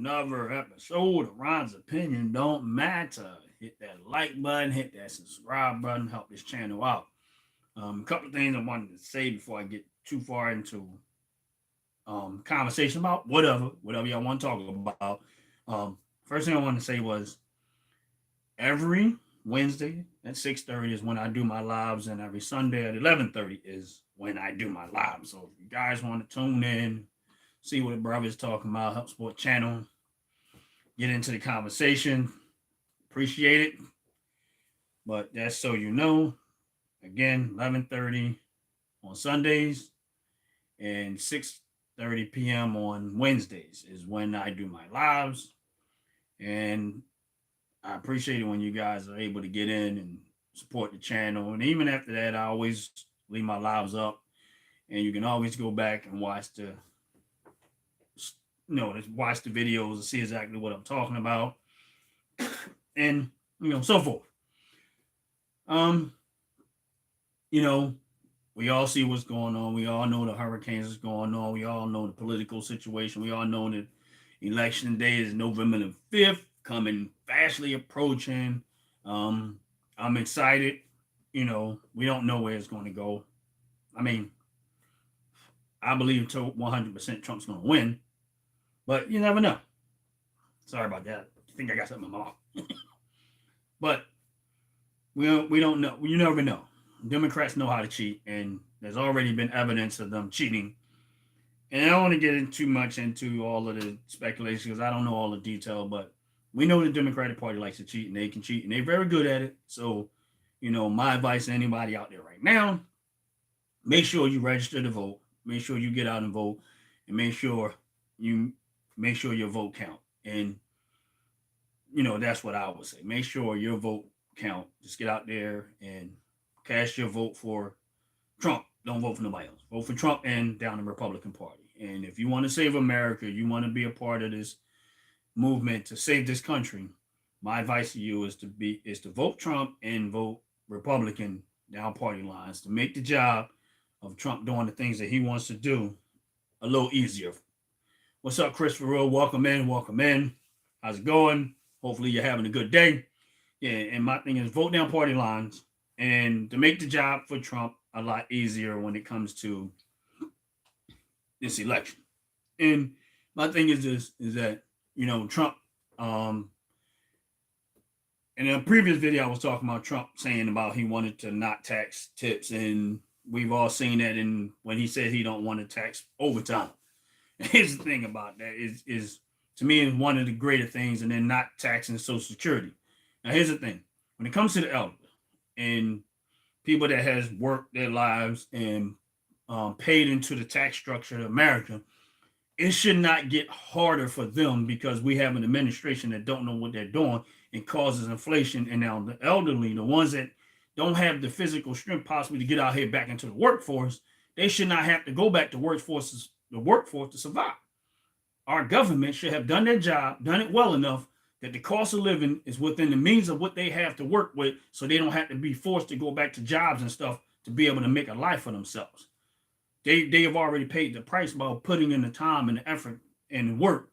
another episode of Ron's Opinion Don't Matter. Hit that like button, hit that subscribe button, help this channel out. A couple of things I wanted to say before I get too far into conversation about whatever y'all want to talk about. First thing I wanted to say was every Wednesday at 6:30 is when I do my lives, and every Sunday at 11:30 is when I do my lives. So if you guys want to tune in, see what the brother's talking about, help support channel, get into the conversation, appreciate it. But that's so you know. Again, 11:30 on Sundays and 6:30 p.m. on Wednesdays is when I do my lives. And I appreciate it when you guys are able to get in and support the channel. And even after that, I always leave my lives up. And you can always go back and watch watch the videos and see exactly what I'm talking about. And, so forth. We all see what's going on. We all know the hurricanes is going on. We all know the political situation. We all know that election day is November the 5th, coming fastly approaching. I'm excited. We don't know where it's going to go. I mean, I believe to 100% Trump's going to win, but you never know. Sorry about that. I think I got something in my mouth. But we don't know. You never know. Democrats know how to cheat, and there's already been evidence of them cheating. And I don't want to get too much into all of the speculation because I don't know all the detail, but we know the Democratic Party likes to cheat, and they can cheat, and they're very good at it. So, my advice to anybody out there right now, make sure you register to vote. Make sure you get out and vote, and make sure your vote count. And, that's what I would say. Make sure your vote count. Just get out there and cast your vote for Trump. Don't vote for nobody else. Vote for Trump and down the Republican Party. And if you want to save America, you want to be a part of this movement to save this country, my advice to you is to vote Trump and vote Republican down party lines to make the job of Trump doing the things that he wants to do a little easier. What's up, Christopher Rowe? Welcome in. Welcome in. How's it going? Hopefully you're having a good day. Yeah, and my thing is vote down party lines and to make the job for Trump a lot easier when it comes to this election. And my thing is that, Trump, in a previous video, I was talking about Trump saying about he wanted to not tax tips, and we've all seen that when he said he don't want to tax overtime. And here's the thing about that is to me is one of the greater things, and then not taxing Social Security. Now here's the thing: when it comes to the elderly and people that has worked their lives and paid into the tax structure of America, it should not get harder for them because we have an administration that don't know what they're doing and causes inflation. And now the elderly, the ones that don't have the physical strength possibly to get out here back into the workforce, they should not have to go back to the workforce to survive. Our government should have done their job, done it well enough that the cost of living is within the means of what they have to work with, so they don't have to be forced to go back to jobs and stuff to be able to make a life for themselves. They have already paid the price by putting in the time and the effort and the work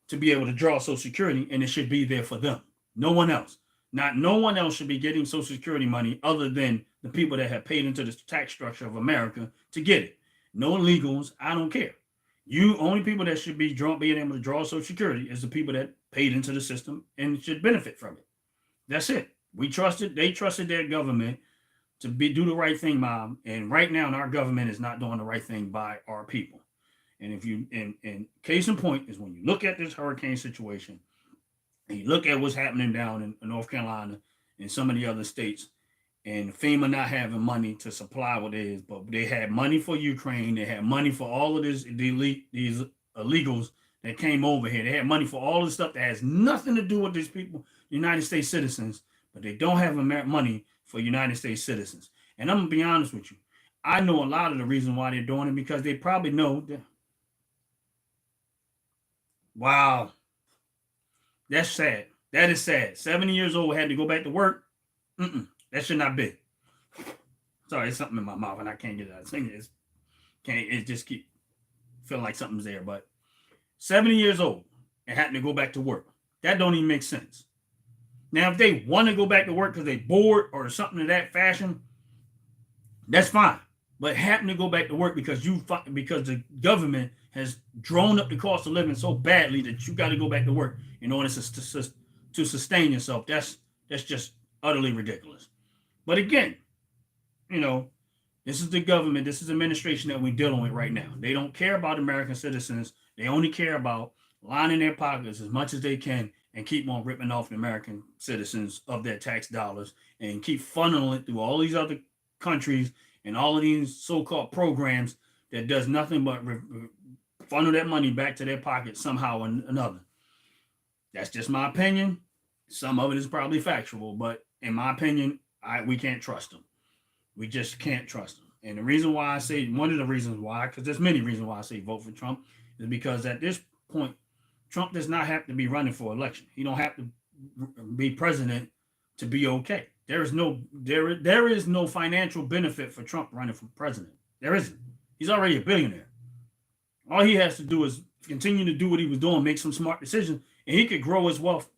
to be able to draw Social Security, and it should be there for them. No one else. No one else should be getting Social Security money other than the people that have paid into the tax structure of America to get it. No illegals. I don't care. Only people that should be being able to draw Social Security is the people that paid into the system and should benefit from it. That's it. They trusted their government to do the right thing, Mom. And right now, our government is not doing the right thing by our people. And and case in point is when you look at this hurricane situation and you look at what's happening down in North Carolina and some of the other states, and FEMA not having money to supply what it is, but they had money for Ukraine. They had money for all of these illegals that came over here. They had money for all the stuff that has nothing to do with these people, United States citizens, but they don't have money for United States citizens. And I'm going to be honest with you. I know a lot of the reason why they're doing it because they probably know that. Wow. That's sad. That is sad. 70 years old, had to go back to work. That should not be. Sorry, it's something in my mouth and I can't get it out. It just keep feeling like something's there. But 70 years old, and having to go back to work. That don't even make sense. Now, if they want to go back to work because they bored or something of that fashion, that's fine. But having to go back to work because the government has drawn up the cost of living so badly that you got to go back to work in order to sustain yourself. That's just utterly ridiculous. But again, this is the government, this is the administration that we're dealing with right now. They don't care about American citizens. They only care about lining their pockets as much as they can and keep on ripping off the American citizens of their tax dollars and keep funneling it through all these other countries and all of these so-called programs that does nothing but funnel that money back to their pocket somehow or another. That's just my opinion. Some of it is probably factual, but in my opinion, we can't trust them. We just can't trust them. And the reason why I say, one of the reasons why, because there's many reasons why I say vote for Trump, is because at this point, Trump does not have to be running for election. He don't have to be president to be okay. There is no financial benefit for Trump running for president. There isn't. He's already a billionaire. All he has to do is continue to do what he was doing, make some smart decisions, and he could grow his wealth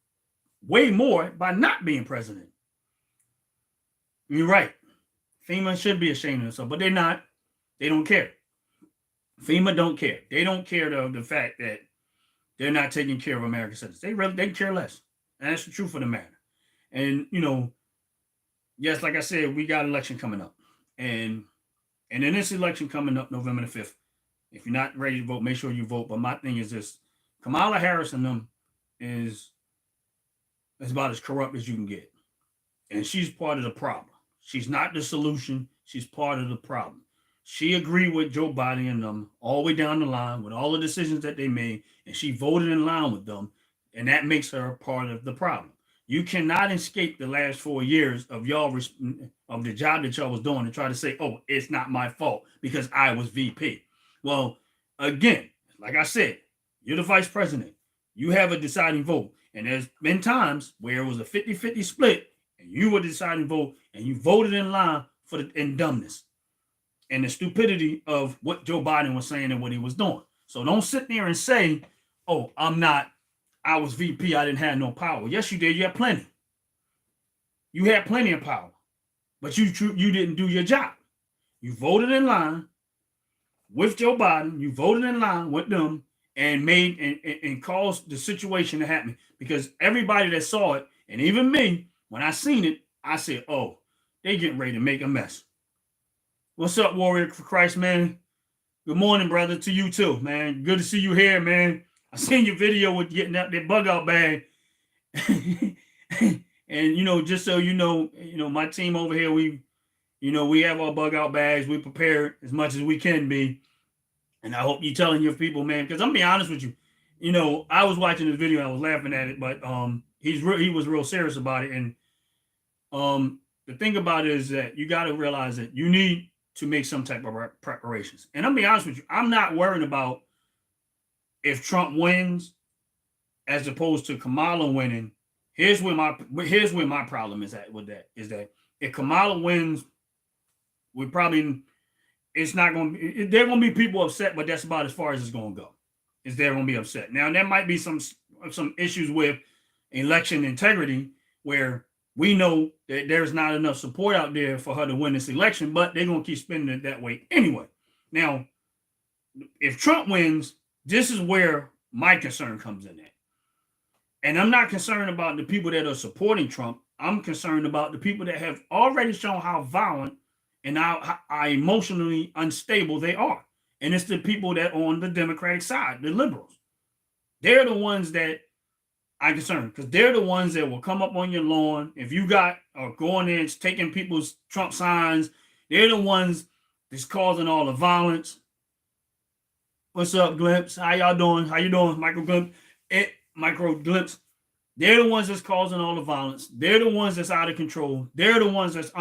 way more by not being president. You're right. FEMA should be ashamed of themselves, but they're not. They don't care. FEMA don't care. They don't care the fact that they're not taking care of American citizens. They care less. And that's the truth of the matter. And, yes, like I said, we got an election coming up. And in this election coming up November the 5th, if you're not ready to vote, make sure you vote. But my thing is this. Kamala Harris and them is about as corrupt as you can get. And she's part of the problem. She's not the solution. She's part of the problem. She agreed with Joe Biden and them all the way down the line with all the decisions that they made, and she voted in line with them, and that makes her a part of the problem. You cannot escape the last 4 years of of the job that y'all was doing and try to say, oh, it's not my fault because I was VP. Well, again, like I said, you're the vice president. You have a deciding vote. And there's been times where it was a 50-50 split, and you were the deciding vote, and you voted in line for the dumbness and the stupidity of what Joe Biden was saying and what he was doing. So don't sit there and say, oh, I was VP, I didn't have no power. Yes, you did. You had plenty. You had plenty of power, but you didn't do your job. You voted in line with Joe Biden. You voted in line with them and made and caused the situation to happen, because everybody that saw it, and even me, when I seen it, I said, oh, they getting ready to make a mess. What's up, Warrior for Christ, man? Good morning, brother, to you too, man. Good to see you here, man. I seen your video with getting out that bug out bag. And, just so you know, my team over here, we have our bug out bags. We prepare as much as we can be. And I hope you're telling your people, man, because I'm gonna be honest with you. I was watching this video, I was laughing at it, but he was real serious about it. And the thing about it is that you got to realize that you need to make some type of preparations. And I'll be honest with you, I'm not worried about if Trump wins as opposed to Kamala winning. Here's where my problem is at with that, is that if Kamala wins, it's not going to be, there are going to be people upset, but that's about as far as it's going to go. Is they're going to be upset. Now, there might be some issues with election integrity where we know that there's not enough support out there for her to win this election, but they're going to keep spending it that way anyway. Now, if Trump wins, this is where my concern comes in at. And I'm not concerned about the people that are supporting Trump. I'm concerned about the people that have already shown how violent and how emotionally unstable they are. And it's the people that are on the Democratic side, the liberals. They're the ones that I'm concerned, because they're the ones that will come up on your lawn. If you are going in and taking people's Trump signs, they're the ones that's causing all the violence. What's up, Glimpse? How y'all doing? How you doing, Micro Glimpse? They're the ones that's causing all the violence. They're the ones that's out of control. They're the ones that's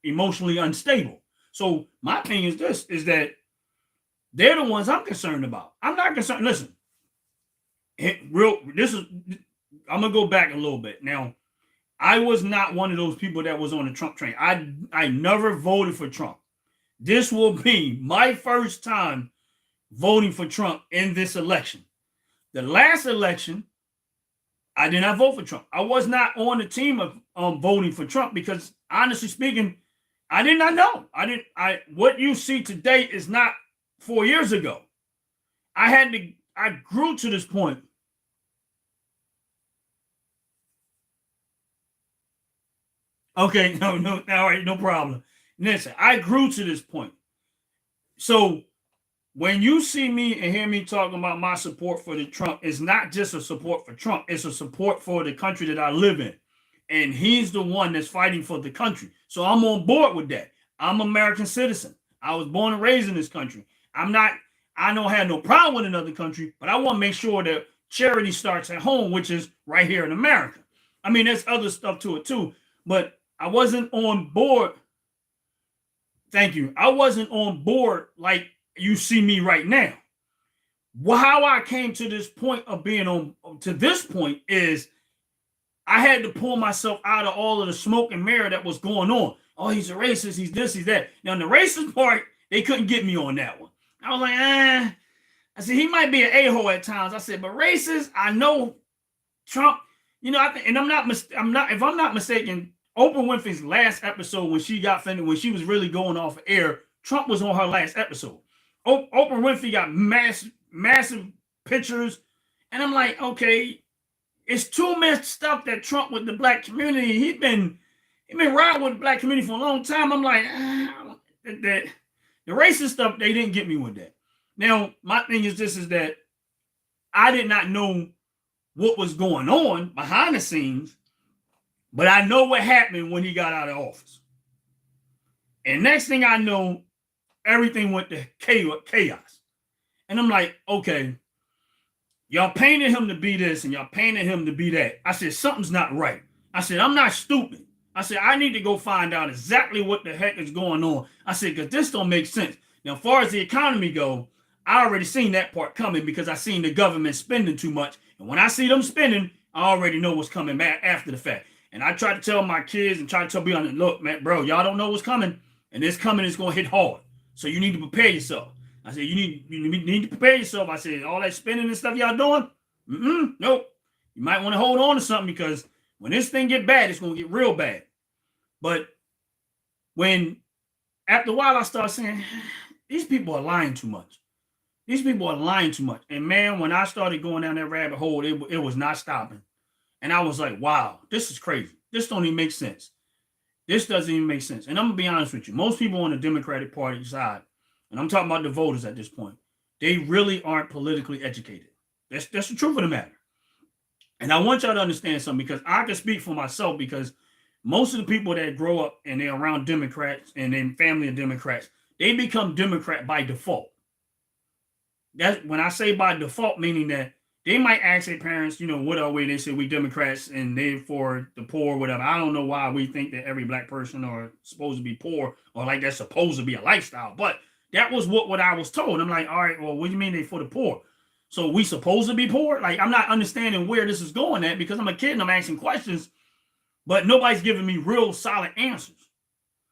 emotionally unstable. So my thing is this, is that they're the ones I'm concerned about. I'm not concerned. Listen, I'm going to go back a little bit. Now, I was not one of those people that was on the Trump train. I never voted for Trump. This will be my first time voting for Trump in this election. The last election, I did not vote for Trump. I was not on the team of voting for Trump because, honestly speaking, I did not know. What you see today is not 4 years ago. I grew to this point. Okay, no, all right, no problem. Listen, I grew to this point. So when you see me and hear me talking about my support for the Trump, it's not just a support for Trump, it's a support for the country that I live in. And he's the one that's fighting for the country. So I'm on board with that. I'm an American citizen. I was born and raised in this country. I don't have no problem with another country, but I want to make sure that charity starts at home, which is right here in America. I mean, there's other stuff to it too, but I wasn't on board. Thank you. I wasn't on board like you see me right now. How I came to this point of being on to this point is I had to pull myself out of all of the smoke and mirror that was going on. Oh, he's a racist. He's this, he's that. Now, in the racist part, they couldn't get me on that one. I was like, I said, he might be an a-hole at times. I said, but racist, I know Trump, and I'm not, if I'm not mistaken, Oprah Winfrey's last episode when she got finished, when she was really going off air, Trump was on her last episode. Oprah Winfrey got massive pictures. And I'm like, okay, it's too much stuff that Trump with the black community. He's been riding with the black community for a long time. I'm like, the racist stuff, they didn't get me with that. Now, my thing is this, is that I did not know what was going on behind the scenes, but I know what happened when he got out of office. And next thing I know, everything went to chaos. And I'm like, okay, y'all painted him to be this and y'all painted him to be that. I said, something's not right. I said, I'm not stupid. I said, I need to go find out exactly what the heck is going on. I said, because this don't make sense. Now, as far as the economy go, I already seen that part coming because I seen the government spending too much. And when I see them spending, I already know what's coming back after the fact. And I try to tell my kids and try to tell people, look, man, bro, y'all don't know what's coming. And this coming is going to hit hard. So you need to prepare yourself. I said, you need to prepare yourself. I said, all that spending and stuff y'all doing? Nope. You might want to hold on to something because when this thing get bad, it's going to get real bad. But when, after a while, I started saying, these people are lying too much. These people are lying too much. And man, when I started going down that rabbit hole, it was not stopping. And I was like, wow, this is crazy. This don't even make sense. This doesn't even make sense. And I'm going to be honest with you. Most people on the Democratic Party side, and I'm talking about the voters at this point, they really aren't politically educated. That's the truth of the matter. And I want y'all to understand something because I can speak for myself because most of the people that grow up and they're around Democrats and then family of Democrats, they become Democrat by default. That's when I say by default, meaning that they might ask their parents, what are we? They say we Democrats and they for the poor, whatever. I don't know why we think that every black person are supposed to be poor or like that's supposed to be a lifestyle. But that was what I was told. I'm like, all right, well, what do you mean they for the poor? So we supposed to be poor? Like, I'm not understanding where this is going at because I'm a kid and I'm asking questions, but nobody's giving me real solid answers.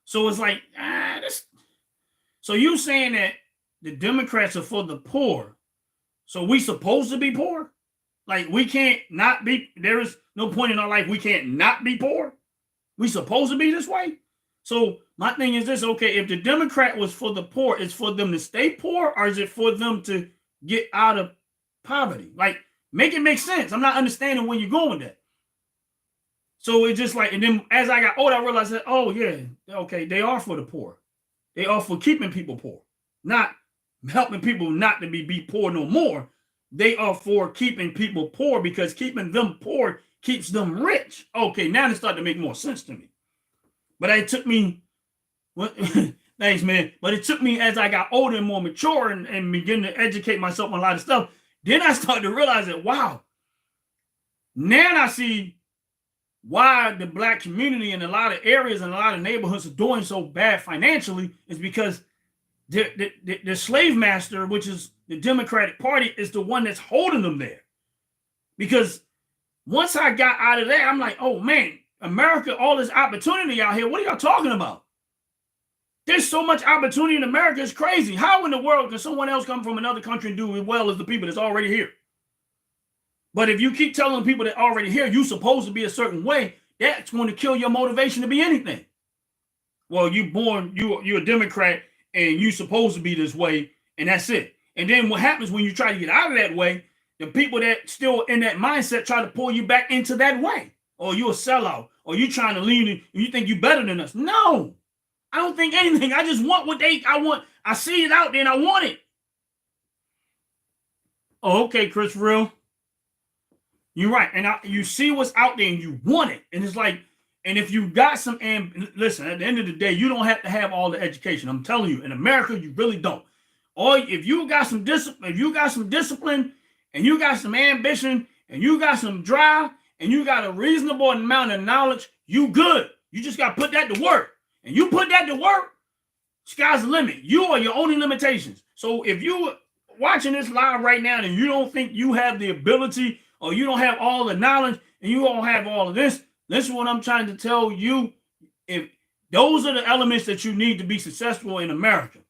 So it's like, So you saying that the Democrats are for the poor, so we supposed to be poor? Like we can't not be, there is no point in our life we can't not be poor? We supposed to be this way? So my thing is this, okay, if the Democrat was for the poor, it's for them to stay poor or is it for them to get out of poverty? Like, make it make sense. I'm not understanding where you're going with that. So it's just like, and then as I got older, I realized that, oh yeah, okay, they are for the poor. They are for keeping people poor, not helping people not to be poor no more. They are for keeping people poor because keeping them poor keeps them rich. Okay, now it started to make more sense to me. But it took me, thanks, man. But it took me as I got older and more mature and began to educate myself on a lot of stuff. Then I started to realize that, wow, now I see why the black community in a lot of areas and a lot of neighborhoods are doing so bad financially is because the slave master, which is the Democratic Party, is the one that's holding them there. Because once I got out of there, I'm like, oh man, America, all this opportunity out here. What are y'all talking about? There's so much opportunity in America. It's crazy. How in the world can someone else come from another country and do as well as the people that's already here? But if you keep telling people that already here, you're supposed to be a certain way, that's going to kill your motivation to be anything. Well, you're a Democrat and you're supposed to be this way, and that's it. And then what happens when you try to get out of that way, the people that still in that mindset try to pull you back into that way. Or you're a sellout, or you trying to lean in, you think you're better than us. No, I don't think anything. I just want what I want. I see it out there and I want it. Oh, okay, Chris, for real. You're right. And you see what's out there and you want it. And it's like, and if you got some, and listen, at the end of the day, you don't have to have all the education. I'm telling you, in America, you really don't. Or if you got some discipline, and you got some ambition and you got some drive and you got a reasonable amount of knowledge, you good. You just got to put that to work. And you put that to work, sky's the limit. You are your only limitations. So if you watching this live right now and you don't think you have the ability or you don't have all the knowledge and you don't have all of this, this is what I'm trying to tell you. If those are the elements that you need to be successful in America,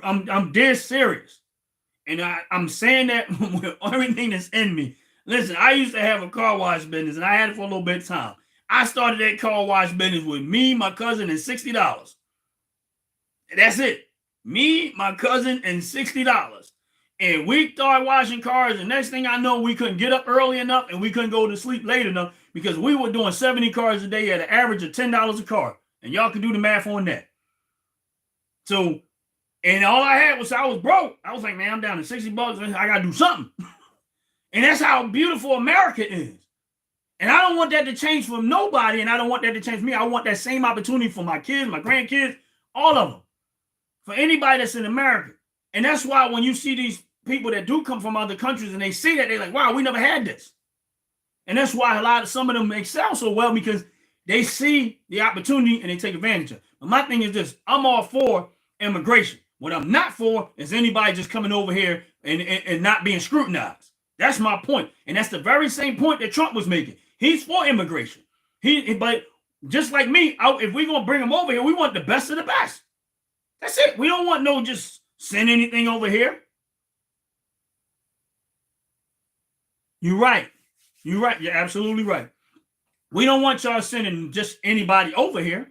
I'm dead serious. And I'm saying that with everything that's in me. Listen, I used to have a car wash business and I had it for a little bit of time. I started that car wash business with me, my cousin, and $60. That's it. Me, my cousin, and $60. And we started washing cars. And next thing I know, we couldn't get up early enough and we couldn't go to sleep late enough because we were doing 70 cars a day at an average of $10 a car. And y'all can do the math on that. So, and all I had was I was broke. I was like, man, I'm down to $60. I got to do something. And that's how beautiful America is. And I don't want that to change for nobody. And I don't want that to change for me. I want that same opportunity for my kids, my grandkids, all of them. For anybody that's in America. And that's why when you see these people that do come from other countries and they see that, they're like, wow, we never had this. And that's why some of them excel so well because they see the opportunity and they take advantage of it. But my thing is this, I'm all for immigration. What I'm not for is anybody just coming over here and not being scrutinized. That's my point. And that's the very same point that Trump was making. He's for immigration. But just like me, if we're going to bring them over here, we want the best of the best. That's it. We don't want no just send anything over here. You're right. You're right. You're absolutely right. We don't want y'all sending just anybody over here.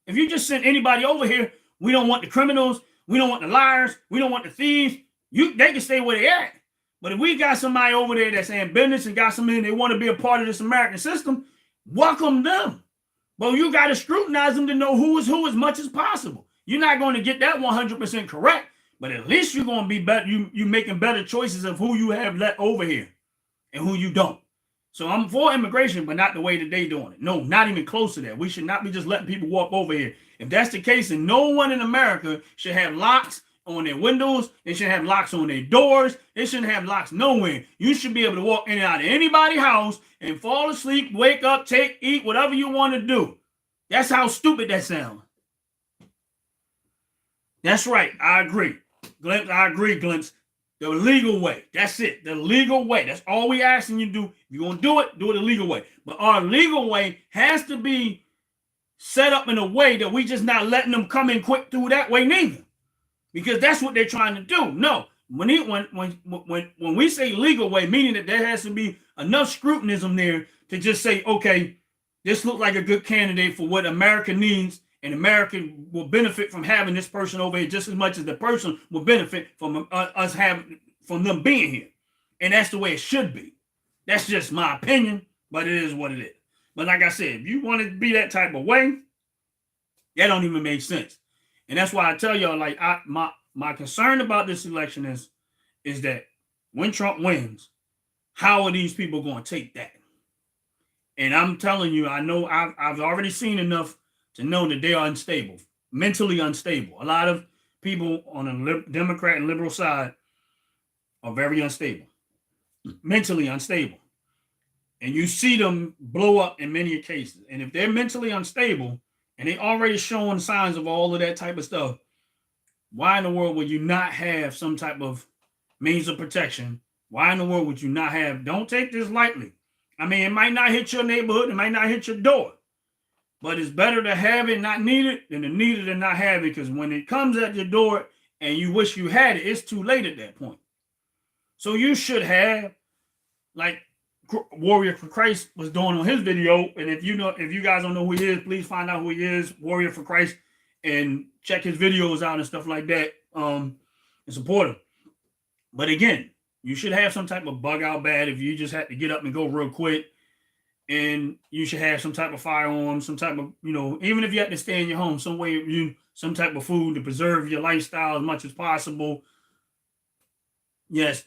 If you just send anybody over here, we don't want the criminals. We don't want the liars. We don't want the thieves. They can stay where they at. But if we got somebody over there that's in business and got somebody they want to be a part of this American system, welcome them. But you got to scrutinize them to know who is who as much as possible. You're not going to get that 100% correct, but at least you're going to be better. You're making better choices of who you have let over here and who you don't. So I'm for immigration, but not the way that they doing it. No, not even close to that. We should not be just letting people walk over here. If that's the case, then no one in America should have locks on their windows. They should have locks on their doors. They shouldn't have locks nowhere. You should be able to walk in and out of anybody's house and fall asleep, wake up, eat, whatever you want to do. That's how stupid that sounds. That's right. I agree. Glimpse, I agree, Glimpse. The legal way. That's it. The legal way. That's all we asking you to do. If you're going to do it the legal way. But our legal way has to be set up in a way that we just not letting them come in quick through that way neither. Because that's what they're trying to do. No. When we say legal way, meaning that there has to be enough scrutinism there to just say, okay, this looks like a good candidate for what America needs. And America will benefit from having this person over here just as much as the person will benefit from us having from them being here. And that's the way it should be. That's just my opinion, but it is what it is. But like I said, if you want to be that type of way, that don't even make sense. And that's why I tell y'all, like, my concern about this election is that when Trump wins, how are these people going to take that? And I'm telling you, I know I've already seen enough to know that they are unstable, mentally unstable. A lot of people on the Democrat and liberal side are very unstable, mentally unstable. And you see them blow up in many cases. And if they're mentally unstable and they already showing signs of all of that type of stuff, why in the world would you not have some type of means of protection? Why in the world would you not have? Don't take this lightly. I mean, it might not hit your neighborhood. It might not hit your door. But it's better to have it, not need it, than to need it and not have it. Because when it comes at your door and you wish you had it, it's too late at that point. So you should have, like Warrior for Christ was doing on his video. And if you guys don't know who he is, please find out who he is, Warrior for Christ, and check his videos out and stuff like that. And support him. But again, you should have some type of bug out bad if you just have to get up and go real quick. And you should have some type of firearm, some type of, even if you have to stay in your home, some type of food to preserve your lifestyle as much as possible. Yes.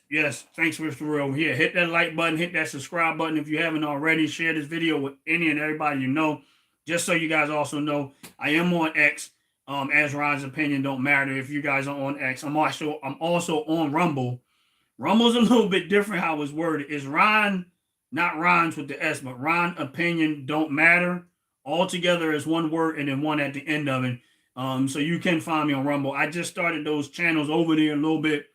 Thanks for real. Here, hit that like button, hit that subscribe button if you haven't already. Share this video with any and everybody you know. Just so you guys also know, I am on X. As Ron's opinion don't matter if you guys are on X. I'm also on Rumble. Rumble's a little bit different how it's worded. It's Ron, not Ron's with the S, but Ron opinion don't matter. All together as one word and then one at the end of it. So you can find me on Rumble. I just started those channels over there a little bit.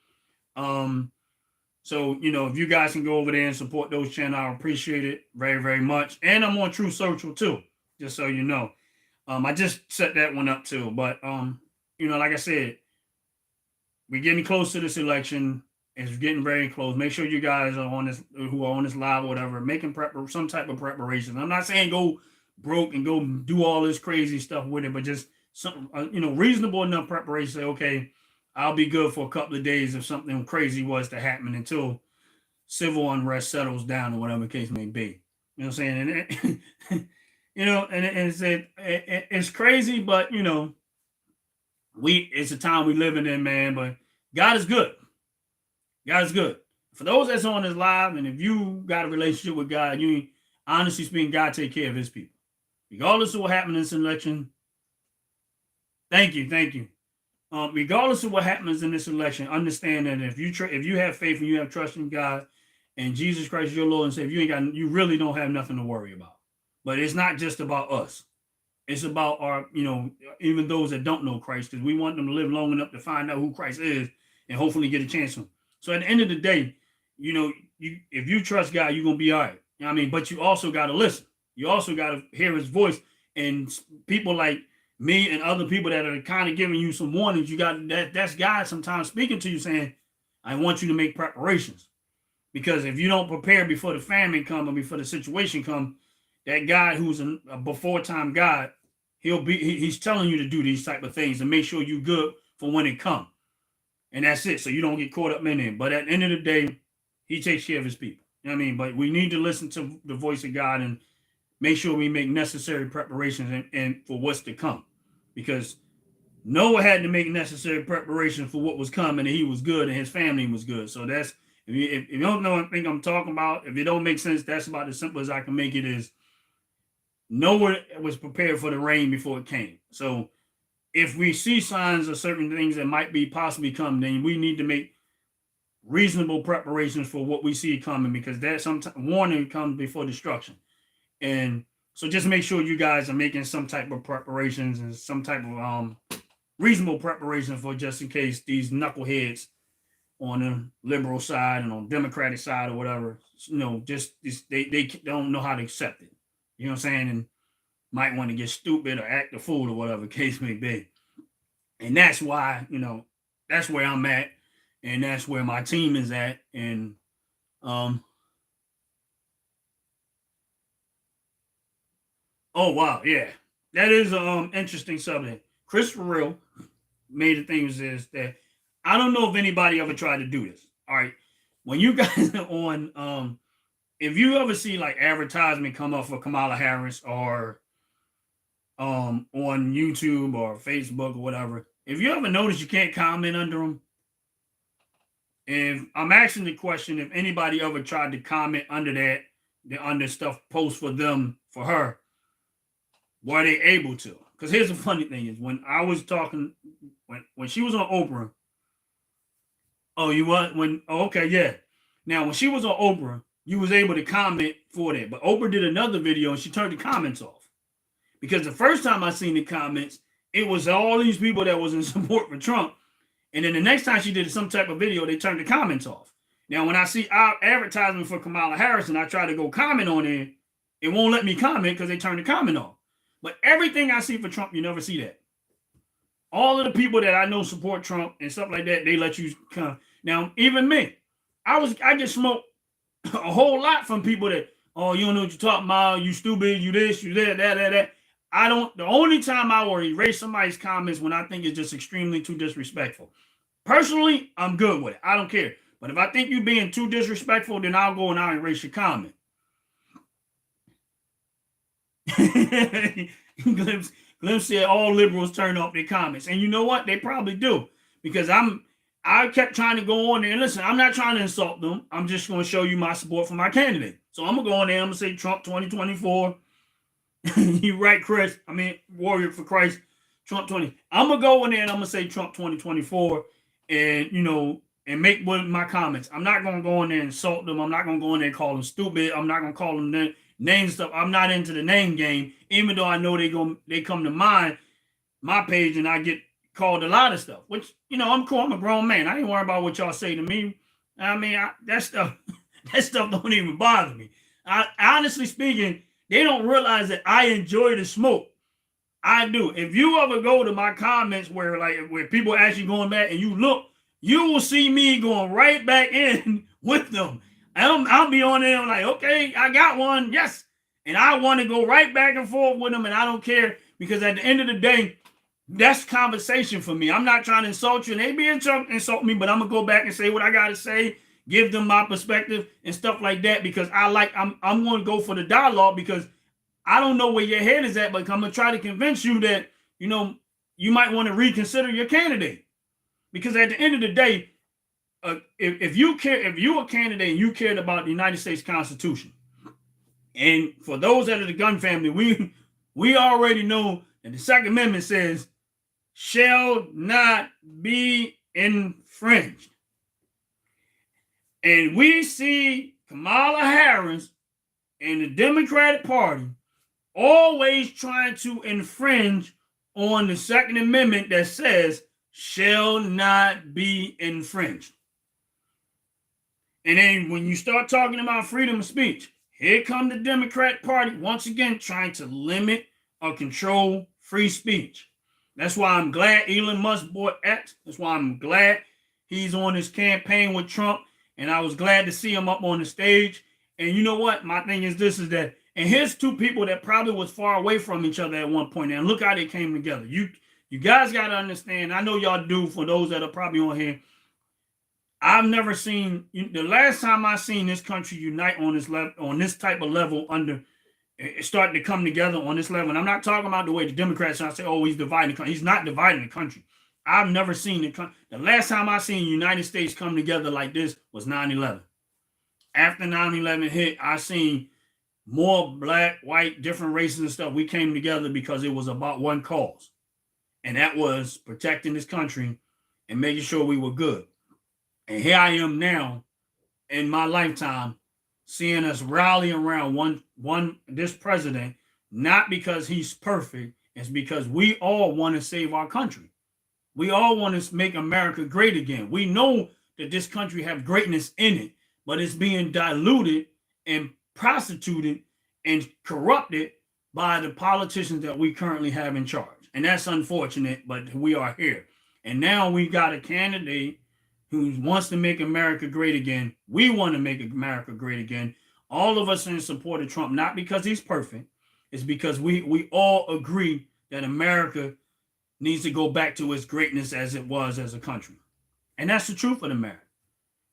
So, if you guys can go over there and support those channels, I appreciate it very, very much. And I'm on True Social too, just so you know. I just set that one up too. But, like I said, we're getting close to this election. It's getting very close. Make sure you guys are on this, who are on this live or whatever, making some type of preparation. I'm not saying go broke and go do all this crazy stuff with it, but just some, reasonable enough preparation. Say, okay, I'll be good for a couple of days if something crazy was to happen until civil unrest settles down or whatever the case may be. You know what I'm saying? And it's crazy, but it's a time we living in, man. But God is good. God is good. For those that's on this live, and if you got a relationship with God, honestly speaking, God take care of his people. Regardless of what happened in this election, thank you. Regardless of what happens in this election, understand that if you have faith and you have trust in God and Jesus Christ, your Lord and Savior, you really don't have nothing to worry about. But it's not just about us. It's about our, even those that don't know Christ, because we want them to live long enough to find out who Christ is and hopefully get a chance to him. So at the end of the day, if you trust God, you're going to be all right. You know what I mean? But you also got to listen. You also got to hear his voice. And people like me and other people that are kind of giving you some warnings, that's God sometimes speaking to you saying, I want you to make preparations. Because if you don't prepare before the famine come or before the situation come, that God who's a before time God, he's telling you to do these type of things to make sure you're good for when it comes. And that's it. So you don't get caught up in it. But at the end of the day, he takes care of his people. You know what I mean? But we need to listen to the voice of God and make sure we make necessary preparations and for what's to come. Because Noah had to make necessary preparations for what was coming, and he was good, and his family was good. So that's, if you don't know what I think I'm talking about, if it don't make sense, that's about as simple as I can make it. Is Noah was prepared for the rain before it came. So if we see signs of certain things that might be possibly coming, then we need to make reasonable preparations for what we see coming, because that sometimes warning comes before destruction. And so just make sure you guys are making some type of preparations and some type of reasonable preparation for just in case these knuckleheads on the liberal side and on Democratic side or whatever, they don't know how to accept it. You know what I'm saying? And might want to get stupid or act a fool or whatever the case may be. And that's why, that's where I'm at. And that's where my team is at. And oh, wow. Yeah. That is an interesting subject. Christopher Real made the things is that I don't know if anybody ever tried to do this. All right. When you guys are on, if you ever see like advertisement come up for Kamala Harris or on YouTube or Facebook or whatever, if you ever notice you can't comment under them, if I'm asking the question, if anybody ever tried to comment under that, under stuff post for them, for her, were they able to? Because here's the funny thing is when I was talking, when she was on Oprah, okay, yeah. Now, when she was on Oprah, you was able to comment for that. But Oprah did another video and she turned the comments off. Because the first time I seen the comments, it was all these people that was in support for Trump. And then the next time she did some type of video, they turned the comments off. Now, when I see our advertisement for Kamala Harris and I try to go comment on it, it won't let me comment because they turned the comment off. But everything I see for Trump, you never see that. All of the people that I know support Trump and stuff like that, they let you come. Now, even me, I get smoked a whole lot from people that, oh, you don't know what you're talking about, you stupid, you this, you that. I don't, the only time I will erase somebody's comments when I think it's just extremely too disrespectful. Personally, I'm good with it. I don't care. But if I think you're being too disrespectful, then I'll go and I'll erase your comment. Glimpse said all liberals turn off their comments. And you know what? They probably do. Because I kept trying to go on there. And listen, I'm not trying to insult them. I'm just going to show you my support for my candidate. So I'm going to go on there. I'm going to say Trump 2024. You right, Chris. I mean, Warrior for Christ. Trump 20. I'm going to go in there and I'm going to say Trump 2024. And, you know, and make my comments. I'm not going to go in there and insult them. I'm not going to go in there and call them stupid. I'm not going to call them name stuff. I'm not into the name game, even though I know they come to my page and I get called a lot of stuff, which, you know, I'm cool. I'm a grown man. I ain't worried about what y'all say to me. I mean, that stuff don't even bother me. Honestly speaking, they don't realize that I enjoy the smoke. I do. If you ever go to my comments where people actually going back and you look, you will see me going right back in with them. I'll be on there like, okay, I got one, yes. And I want to go right back and forth with them, and I don't care, because at the end of the day, that's conversation for me. I'm not trying to insult you, and they be insult me, but I'm going to go back and say what I got to say, give them my perspective and stuff like that, because I'm going to go for the dialogue, because I don't know where your head is at, but I'm going to try to convince you that, you know, you might want to reconsider your candidate. Because at the end of the day, if you're a candidate and you cared about the United States Constitution, and for those that are the gun family, we already know that the Second Amendment says shall not be infringed. And we see Kamala Harris and the Democratic Party always trying to infringe on the Second Amendment that says shall not be infringed. And then when you start talking about freedom of speech, here come the Democratic Party once again trying to limit or control free speech. That's why I'm glad Elon Musk bought X. That's why I'm glad he's on his campaign with Trump. And I was glad to see him up on the stage. And you know what? My thing is that, and here's two people that probably was far away from each other at one point. And look how they came together. You guys got to understand. I know y'all do, for those that are probably on here. I've never seen, the last time I seen this country unite on this level, on this type of level, under starting to come together on this level. And I'm not talking about the way the Democrats say, oh, he's dividing the country. He's not dividing the country. I've never seen the last time I seen the United States come together like this was 9/11. After 9/11 hit, I seen more black, white, different races and stuff. We came together because it was about one cause. And that was protecting this country and making sure we were good. And here I am now in my lifetime seeing us rally around this president, not because he's perfect. It's because we all want to save our country. We all want to make America great again. We know that this country have greatness in it, but it's being diluted and prostituted and corrupted by the politicians that we currently have in charge. And that's unfortunate, but we are here. And now we got a candidate who wants to make America great again. We want to make America great again. All of us are in support of Trump, not because he's perfect. It's because we all agree that America needs to go back to its greatness as it was as a country. And that's the truth of the matter.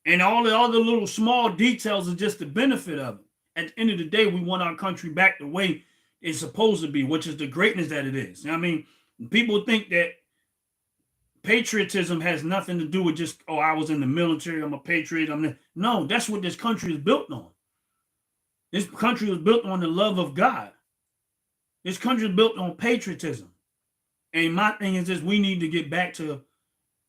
And all the other little small details are just the benefit of it. At the end of the day, we want our country back the way it's supposed to be, which is the greatness that it is. I mean, people think that patriotism has nothing to do with just, oh, I was in the military, I'm a patriot. No, that's what this country is built on. This country was built on the love of God. This country is built on patriotism. And my thing is this, we need to get back to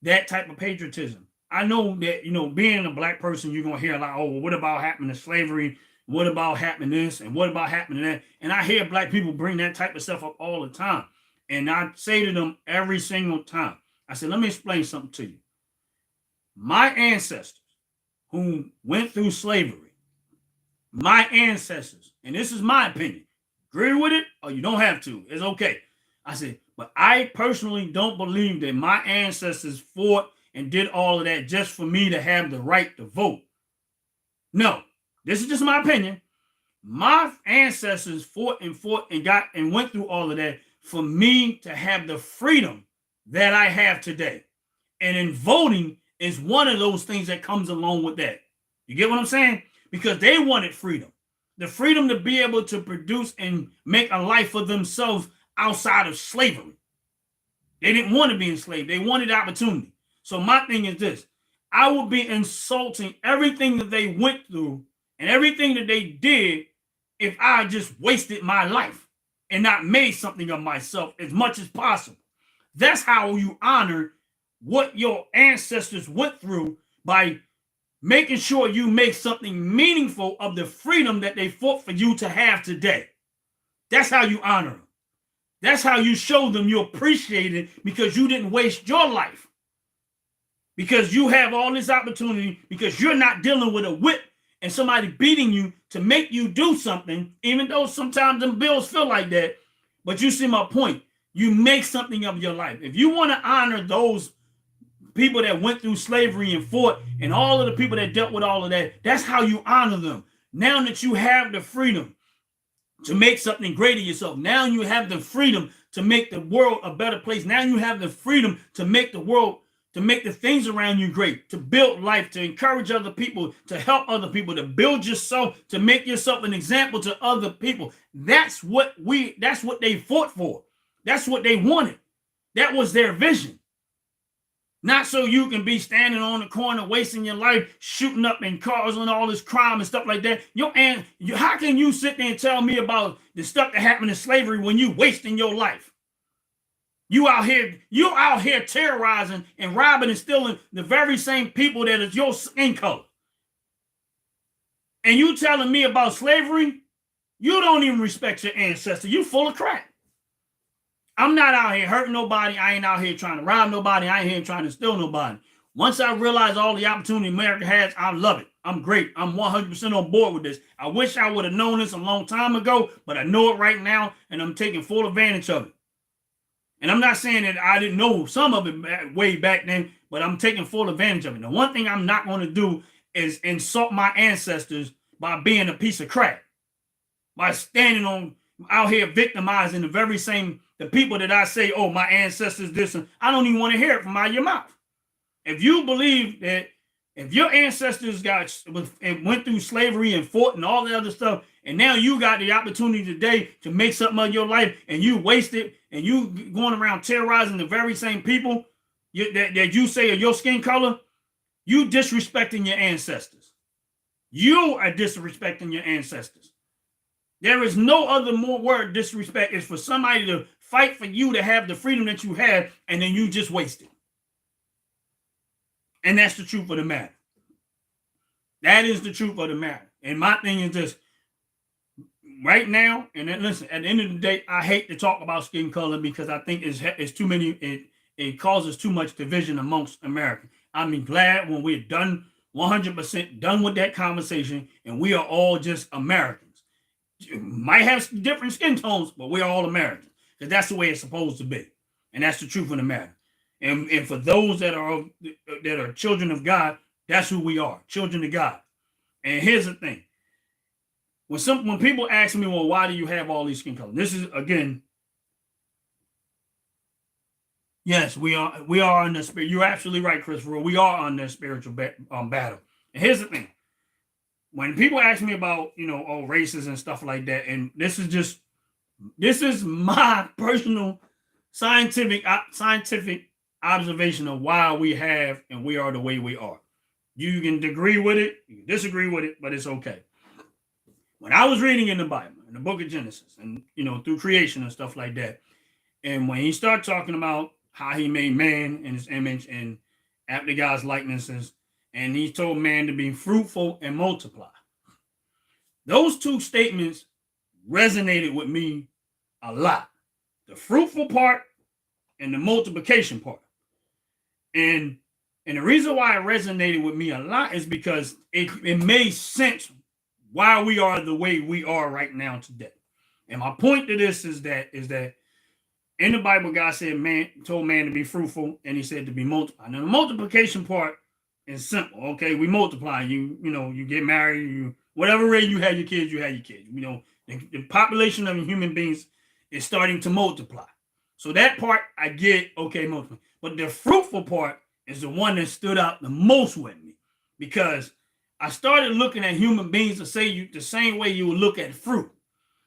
that type of patriotism. I know that, being a black person, you're going to hear a lot, oh, well, what about happening to slavery? What about happening this? And what about happening that? And I hear black people bring that type of stuff up all the time. And I say to them every single time, I said, let me explain something to you. My ancestors who went through slavery, my ancestors, and this is my opinion, agree with it or you don't have to, it's okay. I said, but I personally don't believe that my ancestors fought and did all of that just for me to have the right to vote. No, This is just my opinion. My ancestors fought and went through all of that for me to have the freedom that I have today. And in voting is one of those things that comes along with that. You get what I'm saying? Because they wanted freedom. The freedom to be able to produce and make a life for themselves outside of slavery. They didn't want to be enslaved. They wanted opportunity. So my thing is this. I would be insulting everything that they went through and everything that they did if I just wasted my life and not made something of myself as much as possible. That's how you honor what your ancestors went through, by making sure you make something meaningful of the freedom that they fought for you to have today. That's how you honor them. That's how you show them you appreciate it, because you didn't waste your life. Because you have all this opportunity, because you're not dealing with a whip and somebody beating you to make you do something, even though sometimes them bills feel like that. But you see my point. You make something of your life. If you want to honor those people that went through slavery and fought, and all of the people that dealt with all of that, that's how you honor them. Now that you have the freedom to make something great of yourself, now you have the freedom to make the world a better place. Now you have the freedom to make the world, to make the things around you great, to build life, to encourage other people, to help other people, to build yourself, to make yourself an example to other people. That's what they fought for. That's what they wanted. That was their vision. Not so you can be standing on the corner, wasting your life, shooting up in cars and all this crime and stuff like that. How can you sit there and tell me about the stuff that happened in slavery when you wasting your life? You out here terrorizing and robbing and stealing the very same people that is your skin color. And you telling me about slavery? You don't even respect your ancestors. You full of crap. I'm not out here hurting nobody. I ain't out here trying to rob nobody. I ain't here trying to steal nobody. Once I realize all the opportunity America has, I love it. I'm great. I'm 100% on board with this. I wish I would have known this a long time ago, but I know it right now, and I'm taking full advantage of it. And I'm not saying that I didn't know some of it way back then, but I'm taking full advantage of it. The one thing I'm not going to do is insult my ancestors by being a piece of crap, by standing out here victimizing the people that I say, oh, my ancestors this, and I don't even want to hear it from out of your mouth. If you believe that if your ancestors went through slavery and fought and all the other stuff, and now you got the opportunity today to make something of your life, and you waste it, and you going around terrorizing the very same people that you say are your skin color, you disrespecting your ancestors. You are disrespecting your ancestors. There is no other more word disrespect is for somebody to fight for you to have the freedom that you have, and then you just waste it. And that's the truth of the matter. That is the truth of the matter. And my thing is this. Right now, and then listen, at the end of the day, I hate to talk about skin color because I think it's too many, it causes too much division amongst Americans. I'm glad when we're done, 100% done with that conversation, and we are all just Americans. Might have different skin tones, but we're all Americans, because that's the way it's supposed to be. And that's the truth of the matter. And for those that are children of God, that's who we are, children of God. And here's the thing. When people ask me, well, why do you have all these skin colors? This is, again, yes, we are on the spirit. You're absolutely right, Christopher. We are on the spiritual battle. And here's the thing. When people ask me about, races and stuff like that, and this is my personal scientific observation of why we have and we are the way we are. You can agree with it, you can disagree with it, but it's okay. When I was reading in the Bible, in the book of Genesis, and through creation and stuff like that, and when he started talking about how he made man in his image and after God's likenesses, and he told man to be fruitful and multiply, those two statements resonated with me a lot. The fruitful part and the multiplication part. And the reason why it resonated with me a lot is because it made sense why we are the way we are right now today. And my point to this is that in the Bible, God said told man to be fruitful, and he said to be multiplied. Now the multiplication part is simple. Okay, we multiply. You get married, whatever way you have your kids, you have your kids. You know, the population of human beings is starting to multiply. So that part I get, okay, multiply. But the fruitful part is the one that stood out the most with me, because I started looking at human beings the same way you would look at fruit.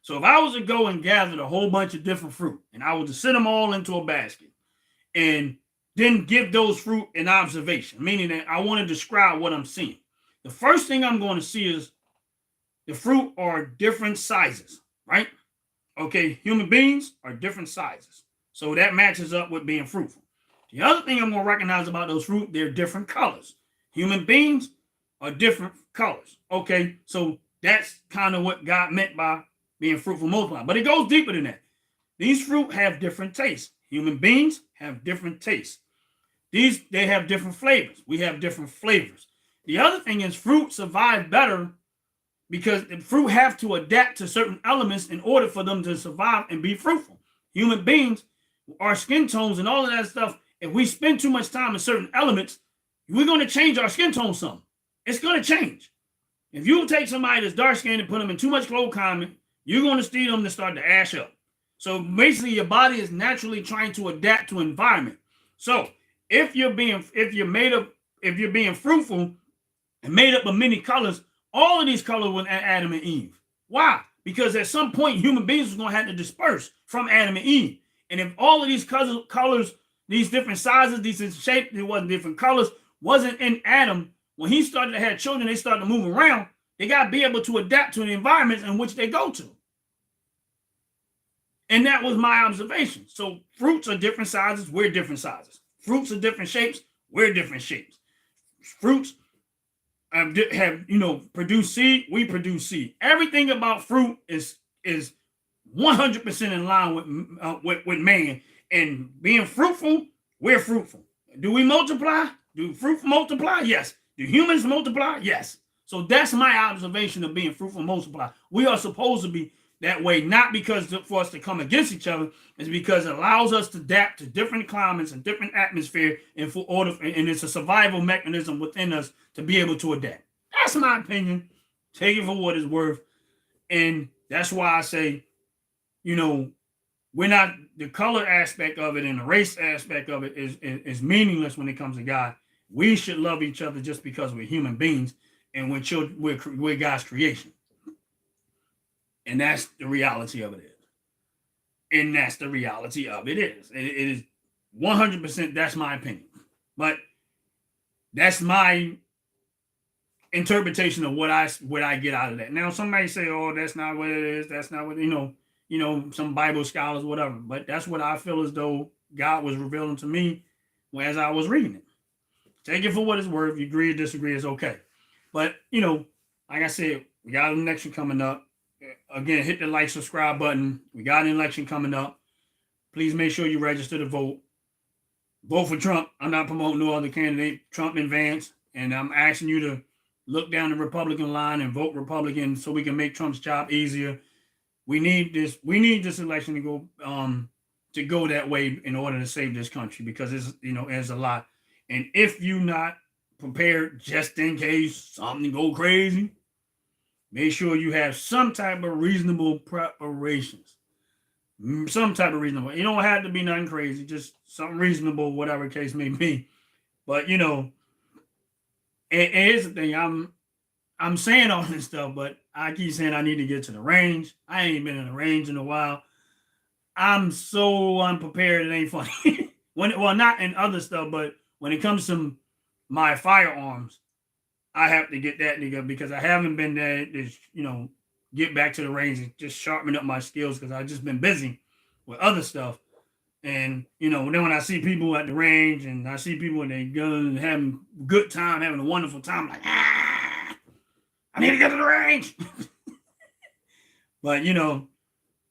So if I was to go and gather a whole bunch of different fruit, and I was to sit them all into a basket and then give those fruit an observation, meaning that I want to describe what I'm seeing. The first thing I'm going to see is the fruit are different sizes, right? Okay, human beings are different sizes. So that matches up with being fruitful. The other thing I'm going to recognize about those fruit, they're different colors. Human beings are different colors. Okay, so that's kind of what God meant by being fruitful, multiply. But it goes deeper than that. These fruit have different tastes. Human beings have different tastes. They have different flavors. We have different flavors. The other thing is fruit survive better because the fruit have to adapt to certain elements in order for them to survive and be fruitful. Human beings, our skin tones and all of that stuff, if we spend too much time in certain elements, we're going to change our skin tone some. It's going to change. If you take somebody that's dark skinned and put them in too much clothes climate, you're going to see them to start to ash up. So basically, your body is naturally trying to adapt to environment. So if you're being fruitful and made up of many colors, all of these colors were Adam and Eve. Why? Because at some point, human beings are going to have to disperse from Adam and Eve. And if all of these colors, these different sizes, these shapes, there wasn't different colors, wasn't in Adam, when he started to have children, they started to move around, they got to be able to adapt to the environments in which they go to. And that was my observation. So fruits are different sizes, we're different sizes. Fruits are different shapes, we're different shapes. Fruits have produce seed, we produce seed. Everything about fruit is 100% in line with man. And being fruitful, we're fruitful. Do we multiply? Do fruit multiply? Yes. Do humans multiply? Yes. So that's my observation of being fruitful, multiply. We are supposed to be that way, not because for us to come against each other, it's because it allows us to adapt to different climates and different atmosphere, and it's a survival mechanism within us to be able to adapt. That's my opinion. Take it for what it's worth. And that's why I say, we're not, the color aspect of it and the race aspect of it is meaningless when it comes to God. We should love each other just because we're human beings and we're God's creation. And that's the reality of it is. And that's the reality of it is. It is 100%, that's my opinion. But that's my interpretation of what I get out of that. Now, somebody say, oh, that's not what it is. That's not what, some Bible scholars, whatever. But that's what I feel as though God was revealing to me as I was reading it. Take it for what it's worth. If you agree or disagree, it's okay. But, like I said, we got an election coming up. Again, hit the like, subscribe button. We got an election coming up. Please make sure you register to vote. Vote for Trump. I'm not promoting no other candidate. Trump and Vance. And I'm asking you to look down the Republican line and vote Republican so we can make Trump's job easier. We need this. We need this election to go that way in order to save this country, because it's a lot. And if you're not prepared just in case something go crazy, make sure you have some type of reasonable preparations. Some type of reasonable. You don't have to be nothing crazy, just something reasonable, whatever the case may be. But and here's the thing, I'm saying all this stuff, but I keep saying I need to get to the range. I ain't been in the range in a while. I'm so unprepared, it ain't funny. Not in other stuff, but when it comes to my firearms, I have to get that nigga because I haven't been there to, get back to the range and just sharpen up my skills because I've just been busy with other stuff. And, then when I see people at the range and I see people with their guns having a good time, having a wonderful time, I'm like, I need to get to the range. But,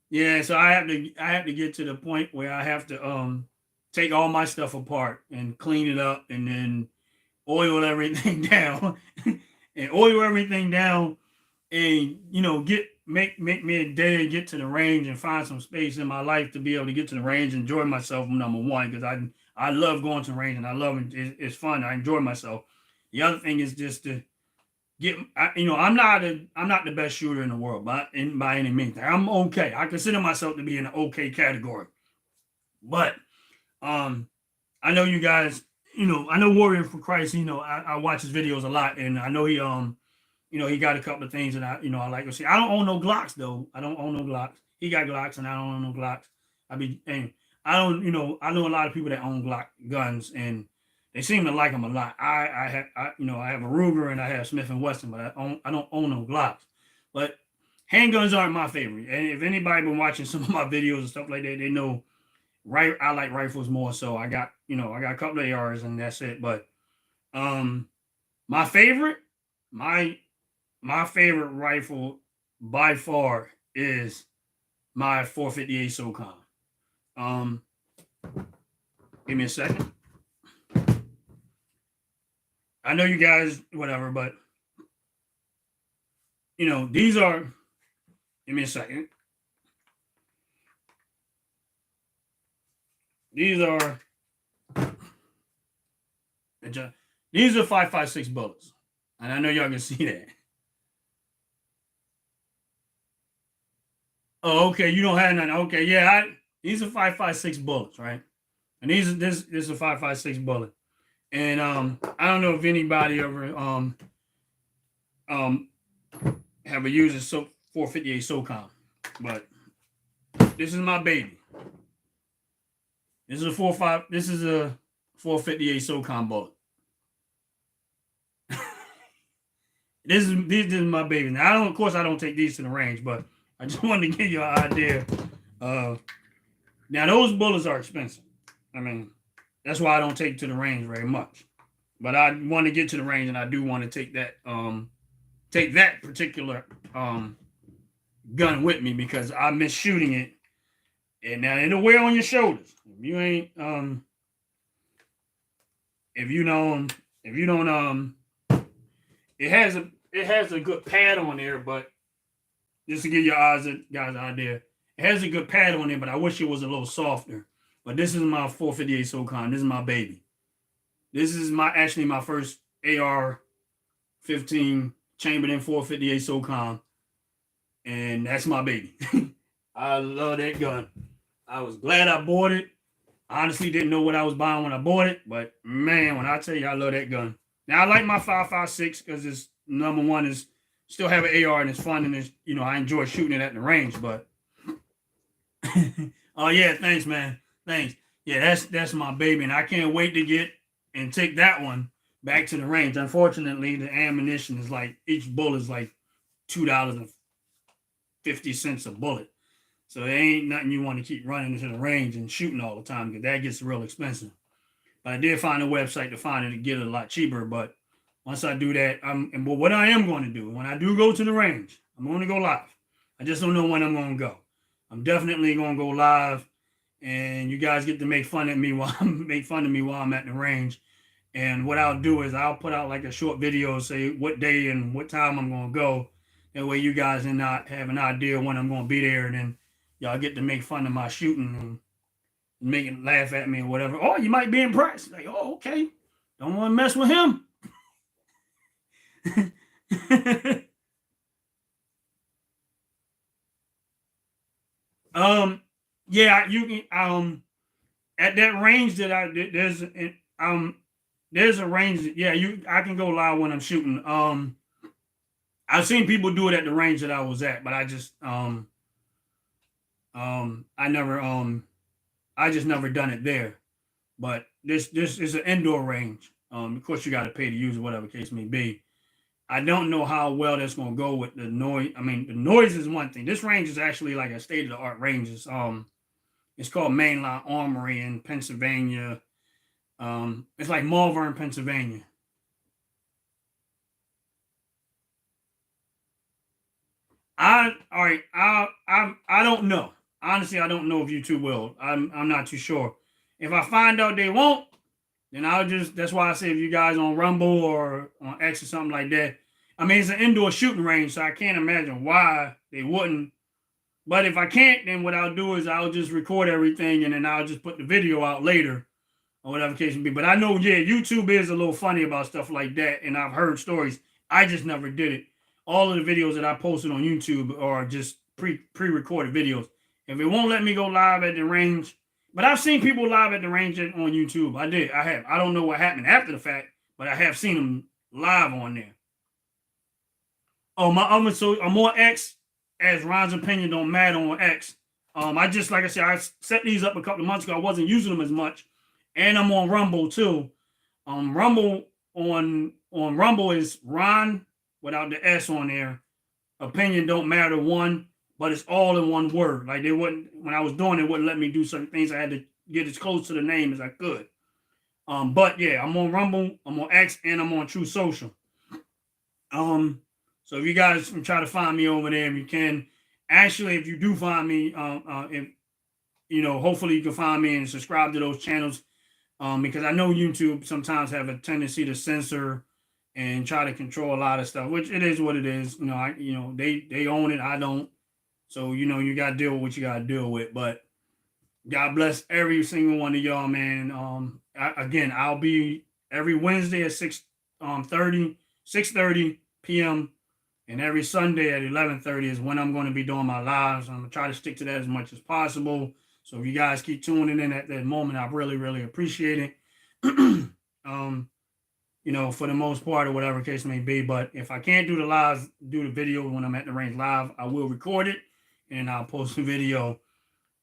yeah, so I have to get to the point where I have to take all my stuff apart and clean it up and then oil everything down and make me a day, get to the range and find some space in my life to be able to get to the range, enjoy myself, number one, because I love going to the range and I love it. It's fun. I enjoy myself. The other thing is just to I'm not the best shooter in the world, by any means. I'm okay. I consider myself to be in the okay category. But I know you guys, I know Warrior for Christ, I watch his videos a lot, and I know he got a couple of things that I like to see. I don't own no Glocks though. I don't own no Glocks. He got Glocks, and I don't own no Glocks. And I don't, I know a lot of people that own Glock guns, and they seem to like them a lot. I have a Ruger and I have Smith and Wesson, but I don't own no Glocks. But handguns aren't my favorite. And if anybody been watching some of my videos and stuff like that, they know I like rifles more. So I got a couple of ARs and that's it. But my favorite, my favorite rifle by far is my 458 SOCOM. Give me a second. I know you guys, whatever, but these are. Give me a second. These are 5.56 bullets, and I know y'all can see that. Oh, okay. You don't have none. Okay, yeah. These are 5.56 bullets, right? And this is a 5.56 bullet. And I don't know if anybody ever have a used a 458 SOCOM, but this is my baby. This is a 458 SOCOM bullet. This is my baby. Now, of course, I don't take these to the range, but I just wanted to give you an idea. Now, those bullets are expensive. I mean, that's why I don't take to the range very much. But I want to get to the range, and I do want to take that particular gun with me because I miss shooting it. And now it'll wear on your shoulders. If you ain't if you don't it has a good pad on there, but just to give your guys an idea, it has a good pad on there, but I wish it was a little softer. But this is my 458 SOCOM. This is my baby. This is actually my first AR-15 chambered in 458 SOCOM, and that's my baby. I love that gun. I was glad I bought it. Honestly, didn't know what I was buying when I bought it, but man, when I tell you I love that gun. Now I like my 5.56 because it's number one is still have an AR and it's fun and it's I enjoy shooting it at the range. But oh yeah, thanks man, thanks. Yeah, that's my baby, and I can't wait to get and take that one back to the range. Unfortunately, the ammunition is like each bullet is like $2.50 a bullet. So it ain't nothing you want to keep running into the range and shooting all the time because that gets real expensive. But I did find a website to find it to get it a lot cheaper. But once I do that, but what I am going to do when I do go to the range, I'm going to go live. I just don't know when I'm going to go. I'm definitely going to go live, and you guys get to make fun of me while I'm at the range. And what I'll do is I'll put out like a short video, say what day and what time I'm going to go. That way you guys are not have an idea when I'm going to be there, and then y'all get to make fun of my shooting and make it laugh at me or whatever. Oh, you might be impressed. Like, oh, okay. Don't want to mess with him. Yeah, you can at that range that there's a range that, yeah, I can go live when I'm shooting. I've seen people do it at the range that I was at, but I just I just never done it there. But this is an indoor range. Of course, you got to pay to use it, whatever case may be. I don't know how well that's going to go with the noise. I mean, the noise is one thing. This range is actually like a state of the art range. It's called Mainline Armory in Pennsylvania. It's like Malvern, Pennsylvania. I don't know. Honestly, I don't know if YouTube will. I'm not too sure. If I find out they won't, then that's why I say if you guys on Rumble or on X or something like that. I mean, it's an indoor shooting range, so I can't imagine why they wouldn't. But if I can't, then what I'll do is I'll just record everything and then I'll just put the video out later or whatever case may be. But I know, yeah, YouTube is a little funny about stuff like that. And I've heard stories. I just never did it. All of the videos that I posted on YouTube are just pre-recorded videos. If it won't let me go live at the range, but I've seen people live at the range on YouTube. I have. I don't know what happened after the fact, but I have seen them live on there. Oh, I'm on X as Ron's opinion don't matter on X. I just, like I said, I set these up a couple of months ago. I wasn't using them as much, and I'm on Rumble too. Rumble on Rumble is Ron without the S on there. Opinion don't matter one, but it's all in one word. Like they wouldn't, when I was doing it, wouldn't let me do certain things. I had to get as close to the name as I could. But yeah, I'm on Rumble, I'm on X, and I'm on True Social. So if you guys can try to find me over there, if you can. Actually, if you do find me, if you know, hopefully you can find me and subscribe to those channels. Because I know YouTube sometimes have a tendency to censor and try to control a lot of stuff, which it is what it is. You know, they own it, I don't. So, you know, you gotta deal with what you gotta deal with. But God bless every single one of y'all, man. Again, I'll be every Wednesday at 6:30 p.m. and every Sunday at 11:30 is when I'm going to be doing my lives. I'm gonna try to stick to that as much as possible. So if you guys keep tuning in at that moment, I really, really appreciate it. You know, for the most part or whatever case may be. But if I can't do the live, do the video when I'm at the range live, I will record it and I'll post the video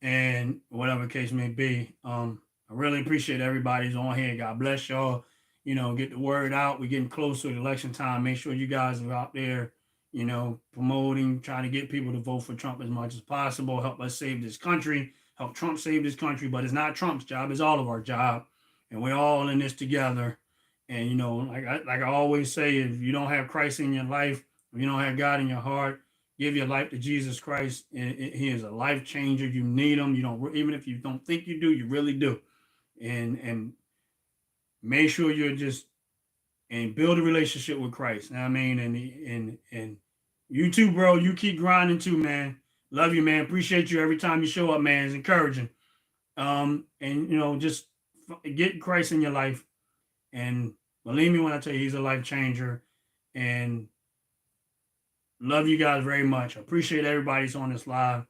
and whatever case may be. I really appreciate everybody's on here. God bless y'all. You know, get the word out. We're getting closer to election time. Make sure you guys are out there, you know, promoting, trying to get people to vote for Trump as much as possible. Help us save this country. Help Trump save this country. But it's not Trump's job. It's all of our job. And we're all in this together. And, you know, like I always say, if you don't have Christ in your life, if you don't have God in your heart, give your life to Jesus Christ. And he is a life changer. You need him. You don't, even if you don't think you do, you really do. And make sure you're just, and build a relationship with Christ. You know what I mean? And you too, bro. You keep grinding too, man. Love you, man. Appreciate you every time you show up, man. It's encouraging. And, you know, just get Christ in your life. And believe me when I tell you, he's a life changer. And love you guys very much. I appreciate everybody's on this live.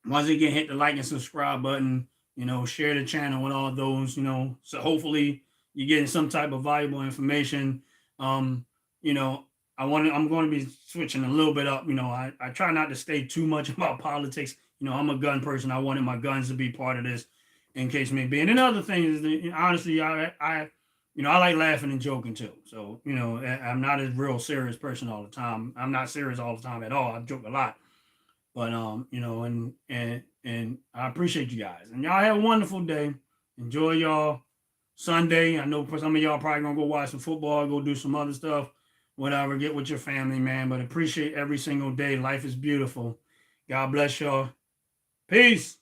Once again, hit the like and subscribe button. You know, share the channel with all those, you know. So hopefully you're getting some type of valuable information. You know, I'm going to be switching a little bit up. You know, I try not to stay too much about politics. You know, I'm a gun person. I wanted my guns to be part of this in case it may be. And another thing is that, honestly, I you know, I like laughing and joking too. So, you know, I'm not a real serious person all the time. I'm not serious all the time at all. I joke a lot. But you know, and I appreciate you guys. And y'all have a wonderful day. Enjoy y'all Sunday. I know for some of y'all probably gonna go watch some football, go do some other stuff, whatever. Get with your family, man. But appreciate every single day. Life is beautiful. God bless y'all. Peace.